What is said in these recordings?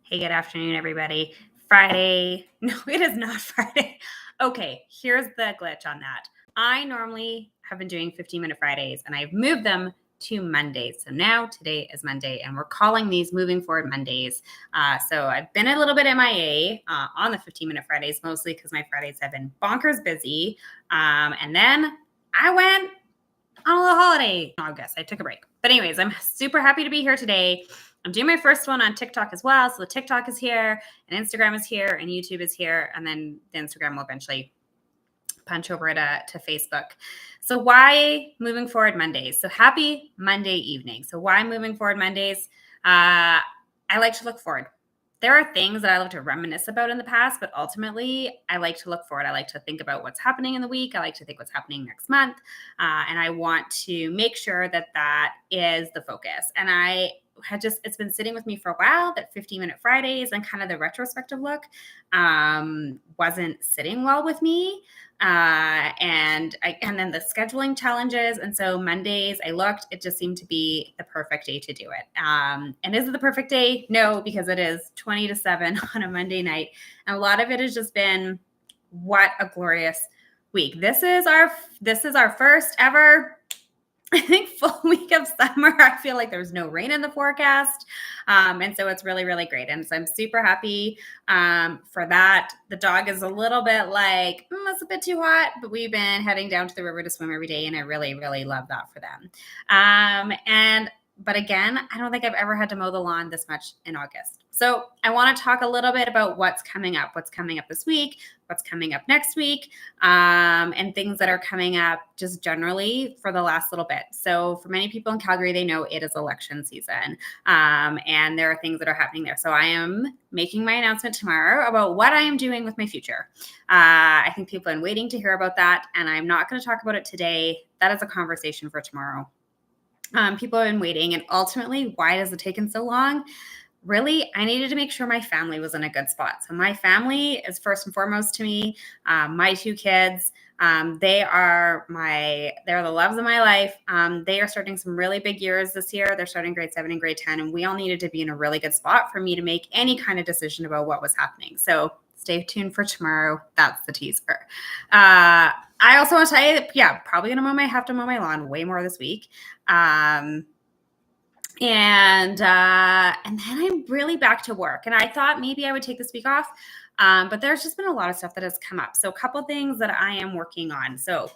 Hey, good afternoon, everybody. Friday. No, it is not Friday. Okay, here's the glitch on that. I normally have been doing 15-minute Fridays and I've moved them to Mondays. So now today is Monday and we're calling these moving forward Mondays. So I've been a little bit MIA on the 15-minute Fridays, mostly because my Fridays have been bonkers busy. And then I went on a little holiday in August. I took a break. But anyways, I'm super happy to be here today. I'm doing my first one on TikTok as well. So the TikTok is here and Instagram is here and YouTube is here. And then the Instagram will eventually punch over to Facebook. So why moving forward Mondays? So happy Monday evening. So why moving forward Mondays? I like to look forward. There are things that I love to reminisce about in the past, but ultimately I like to look forward. I like to think about what's happening in the week. I like to think what's happening next month. And I want to make sure that that is the focus. And I had it's been sitting with me for a while that 15-minute Fridays and kind of the retrospective look wasn't sitting well with me. And then the scheduling challenges. And so Mondays, I looked, it just seemed to be the perfect day to do it. And is it the perfect day? No, because it is 20 to 7 on a Monday night. And a lot of it has just been, what a glorious week. This is our first ever, I think, full week of summer. I feel like there's no rain in the forecast. And so it's really, really great. And so I'm super happy for that. The dog is a little bit like, it's a bit too hot, but we've been heading down to the river to swim every day. And I really, really love that for them. But again, I don't think I've ever had to mow the lawn this much in August. So I want to talk a little bit about what's coming up this week, what's coming up next week, and things that are coming up just generally for the last little bit. So for many people in Calgary, they know it is election season, and there are things that are happening there. So I am making my announcement tomorrow about what I am doing with my future. I think people have been waiting to hear about that, and I'm not going to talk about it today. That is a conversation for tomorrow. People have been waiting, and ultimately, why has it taken so long? Really, I needed to make sure my family was in a good spot. So my family is first and foremost to me. My two kids, they're the loves of my life. They are starting some really big years this year. They're starting grade 7 and grade 10, and we all needed to be in a really good spot for me to make any kind of decision about what was happening. So stay tuned for tomorrow. That's the teaser. I also want to tell you that, probably going to have to mow my lawn way more this week. And then I'm really back to work. And I thought maybe I would take this week off, but there's just been a lot of stuff that has come up. So a couple things that I am working on. So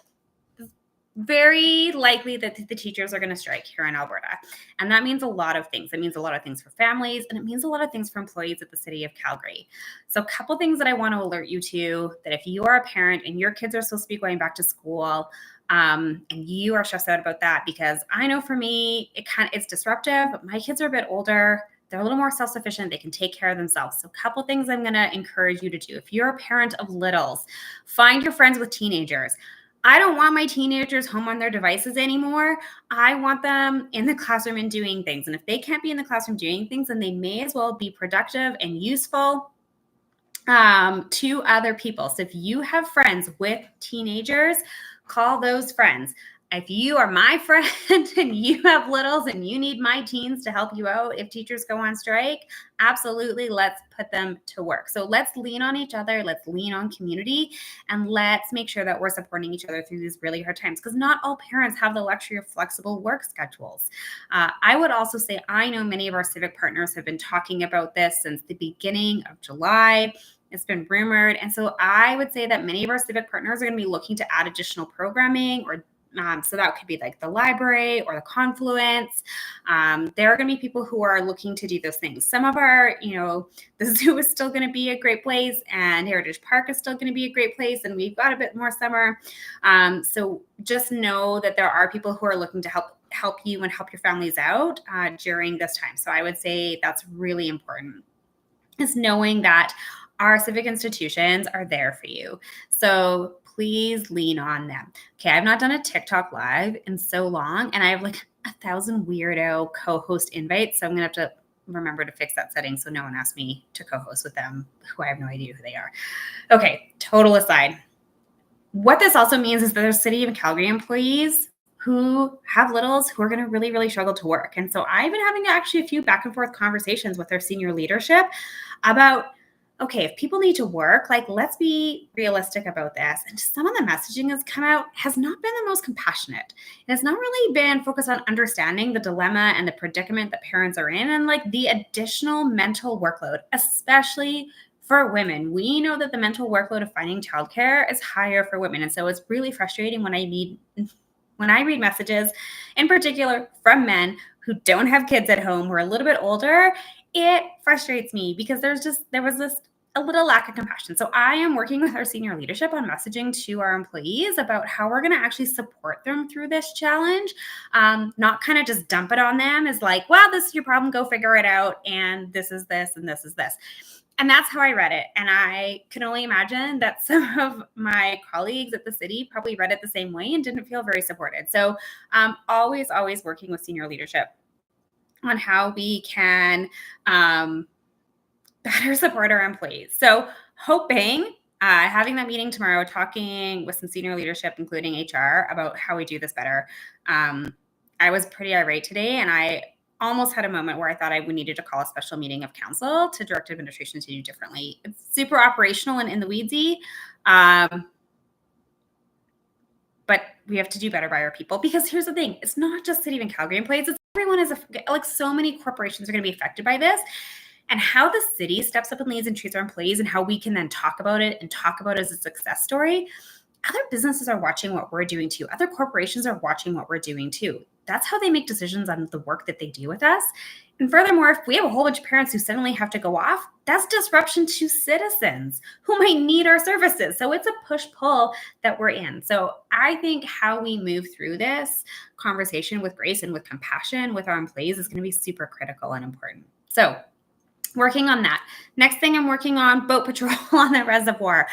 very likely that the teachers are going to strike here in Alberta. And that means a lot of things. It means a lot of things for families, and it means a lot of things for employees at the City of Calgary. So a couple things that I want to alert you to, that if you are a parent and your kids are supposed to be going back to school, and you are stressed out about that, because I know for me, it's disruptive, but my kids are a bit older. They're a little more self-sufficient. They can take care of themselves. So a couple things I'm going to encourage you to do. If you're a parent of littles, find your friends with teenagers. I don't want my teenagers home on their devices anymore. I want them in the classroom and doing things. And if they can't be in the classroom doing things, then they may as well be productive and useful to other people. So if you have friends with teenagers, call those friends. If you are my friend and you have littles and you need my teens to help you out if teachers go on strike, absolutely, let's put them to work. So let's lean on each other, let's lean on community, and let's make sure that we're supporting each other through these really hard times, because not all parents have the luxury of flexible work schedules. I would also say, I know many of our civic partners have been talking about this since the beginning of July. It's been rumored. And so I would say that many of our civic partners are going to be looking to add additional programming, or so that could be like the library or the Confluence. There are going to be people who are looking to do those things. Some of our, the zoo is still going to be a great place, and Heritage Park is still going to be a great place, and we've got a bit more summer. So just know that there are people who are looking to help you and help your families out during this time. So I would say that's really important, is knowing that our civic institutions are there for you. So please lean on them. Okay, I've not done a TikTok live in so long, and I have like 1,000 weirdo co-host invites. So I'm going to have to remember to fix that setting so no one asks me to co-host with them who I have no idea who they are. Okay, total aside. What this also means is that there's City of Calgary employees who have littles who are going to really, really struggle to work. And so I've been having actually a few back and forth conversations with our senior leadership about, okay, if people need to work, like, let's be realistic about this. And some of the messaging has come out has not been the most compassionate. It has not really been focused on understanding the dilemma and the predicament that parents are in and like the additional mental workload, especially for women. We know that the mental workload of finding childcare is higher for women. And so it's really frustrating when I read messages, in particular from men who don't have kids at home, who are a little bit older. It frustrates me because there was this a little lack of compassion. So I am working with our senior leadership on messaging to our employees about how we're going to actually support them through this challenge, not kind of just dump it on them as like, well, this is your problem, go figure it out, and this is this, and this is this. And that's how I read it. And I can only imagine that some of my colleagues at the city probably read it the same way and didn't feel very supported. So always working with senior leadership on how we can better support our employees. So hoping, having that meeting tomorrow, talking with some senior leadership, including HR, about how we do this better. I was pretty irate today, and I almost had a moment where I thought we needed to call a special meeting of council to direct administration to do differently. It's super operational and in the weedsy, but we have to do better by our people, because here's the thing. It's not just City of Calgary employees. It's everyone like so many corporations are going to be affected by this. And how the city steps up and leads and treats our employees and how we can then talk about it and talk about it as a success story. Other businesses are watching what we're doing too. Other corporations are watching what we're doing too. That's how they make decisions on the work that they do with us. And furthermore, if we have a whole bunch of parents who suddenly have to go off, that's disruption to citizens who might need our services. So it's a push-pull that we're in. So I think how we move through this conversation with grace and with compassion with our employees is going to be super critical and important. So working on that. Next thing I'm working on, boat patrol on the reservoir.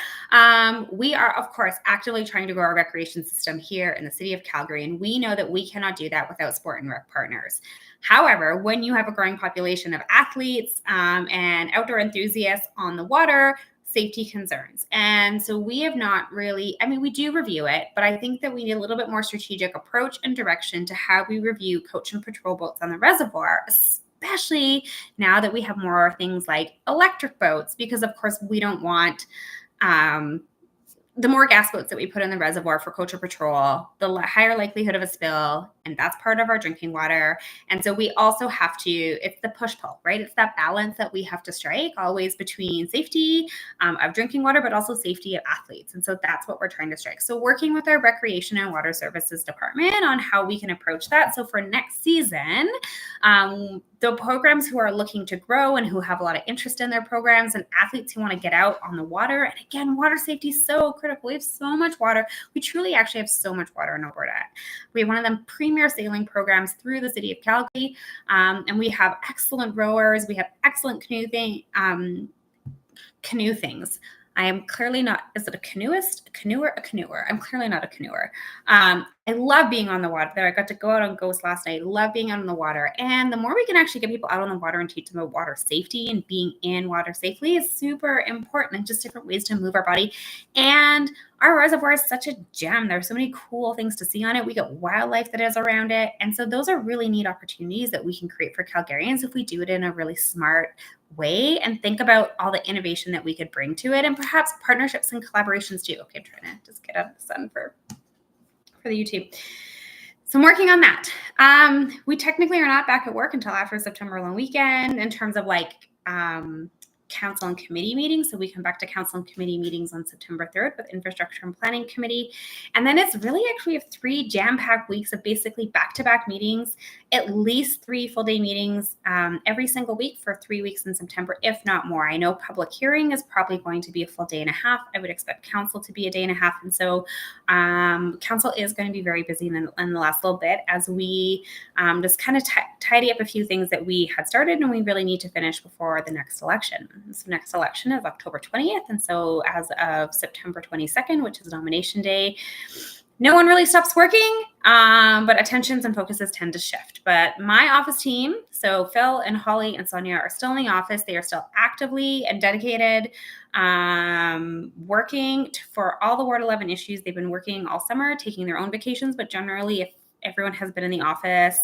We are, of course, actively trying to grow our recreation system here in the city of Calgary, and we know that we cannot do that without sport and rec partners. However, when you have a growing population of athletes and outdoor enthusiasts on the water, safety concerns. And so we have not really, we do review it, but I think that we need a little bit more strategic approach and direction to how we review coach and patrol boats on the reservoir, especially now that we have more things like electric boats, because of course we don't want the more gas boats that we put in the reservoir for coach or patrol, the higher likelihood of a spill, and that's part of our drinking water. And so we also have to, it's the push-pull, right? It's that balance that we have to strike always between safety of drinking water, but also safety of athletes. And so that's what we're trying to strike. So working with our Recreation and Water Services Department on how we can approach that. So for next season, the programs who are looking to grow and who have a lot of interest in their programs, and athletes who want to get out on the water. And again, water safety is so critical. We have so much water. We truly actually have so much water in Alberta. We have one of them premier sailing programs through the city of Calgary. And we have excellent rowers. We have excellent canoe things. I am clearly not, is it a canoeist, a canoer, a canoer? I'm clearly not a canoer. I love being on the water there. I got to go out on Ghost last night. I love being out on the water. And the more we can actually get people out on the water and teach them about water safety and being in water safely is super important, and just different ways to move our body. And our reservoir is such a gem. There's so many cool things to see on it. We get wildlife that is around it. And so those are really neat opportunities that we can create for Calgarians if we do it in a really smart way and think about all the innovation that we could bring to it, and perhaps partnerships and collaborations too. Okay, I'm trying to just get out of the sun for the YouTube. So I'm working on that. We technically are not back at work until after September long weekend in terms of like council and committee meetings. So we come back to council and committee meetings on September 3rd with infrastructure and planning committee. And then it's really actually we have 3 jam-packed weeks of basically back-to-back meetings, at least 3 full-day meetings every single week for 3 weeks in September, if not more. I know public hearing is probably going to be a full day and a half. I would expect council to be a day and a half. And so council is going to be very busy in the last little bit as we just kind of tidy up a few things that we had started and we really need to finish before the next election. So next election is October 20th. And so as of September 22nd, which is nomination day, no one really stops working, but attentions and focuses tend to shift. But my office team, so Phil and Holly and Sonia, are still in the office. They are still actively and dedicated, working for all the Ward 11 issues. They've been working all summer, taking their own vacations, but generally everyone has been in the office.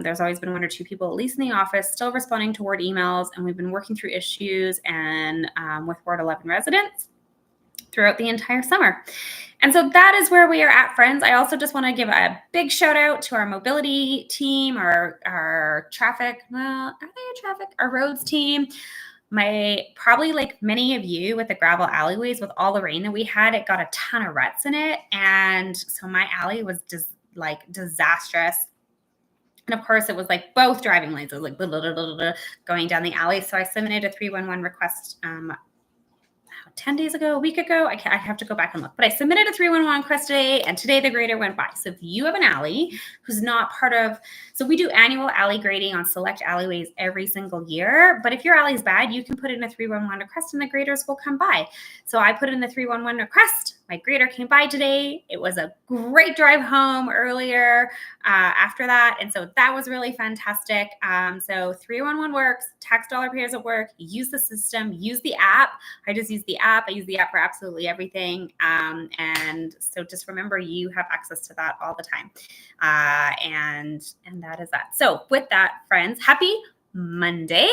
There's always been 1 or 2 people at least in the office still responding to ward emails, and we've been working through issues and with Ward 11 residents throughout the entire summer. And so that is where we are at, friends. I also just want to give a big shout out to our mobility team, our traffic, well, are they a traffic? Our roads team. Probably like many of you with the gravel alleyways, with all the rain that we had, it got a ton of ruts in it. And so my alley was just like disastrous. And of course, it was like both driving lanes. It was like blah, blah, blah, blah, blah, going down the alley. So I submitted a 311 request 10 days ago, a week ago. I have to go back and look. But I submitted a 311 request today, and today the grader went by. So if you have an alley who's not part of, so we do annual alley grading on select alleyways every single year. But if your alley is bad, you can put in a 311 request and the graders will come by. So I put in the 311 request. My grader came by today. It was a great drive home earlier after that. And so that was really fantastic. So 311 works, tax dollar pays at work, use the system, use the app. I just use the app. I use the app for absolutely everything. And so just remember, you have access to that all the time. And that is that. So with that, friends, happy Monday.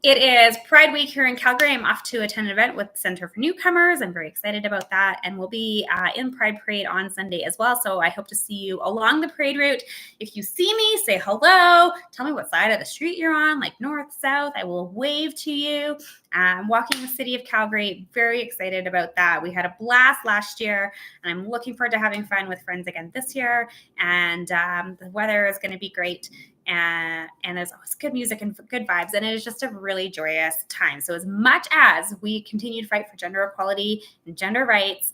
It is Pride Week here in Calgary. I'm off to attend an event with Center for Newcomers. I'm very excited about that. And we'll be in Pride Parade on Sunday as well. So I hope to see you along the parade route. If you see me, say hello. Tell me what side of the street you're on, like north, south. I will wave to you. I'm walking the city of Calgary. Very excited about that. We had a blast last year, and I'm looking forward to having fun with friends again this year. And the weather is going to be great. And there's always good music and good vibes, and it is just a really joyous time. So as much as we continue to fight for gender equality and gender rights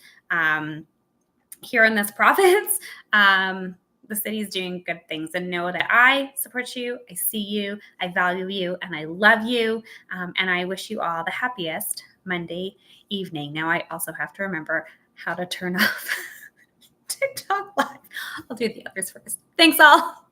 here in this province, the city is doing good things. And know that I support you, I see you, I value you, and I love you. And I wish you all the happiest Monday evening. Now I also have to remember how to turn off TikTok Live. I'll do the others first. Thanks all.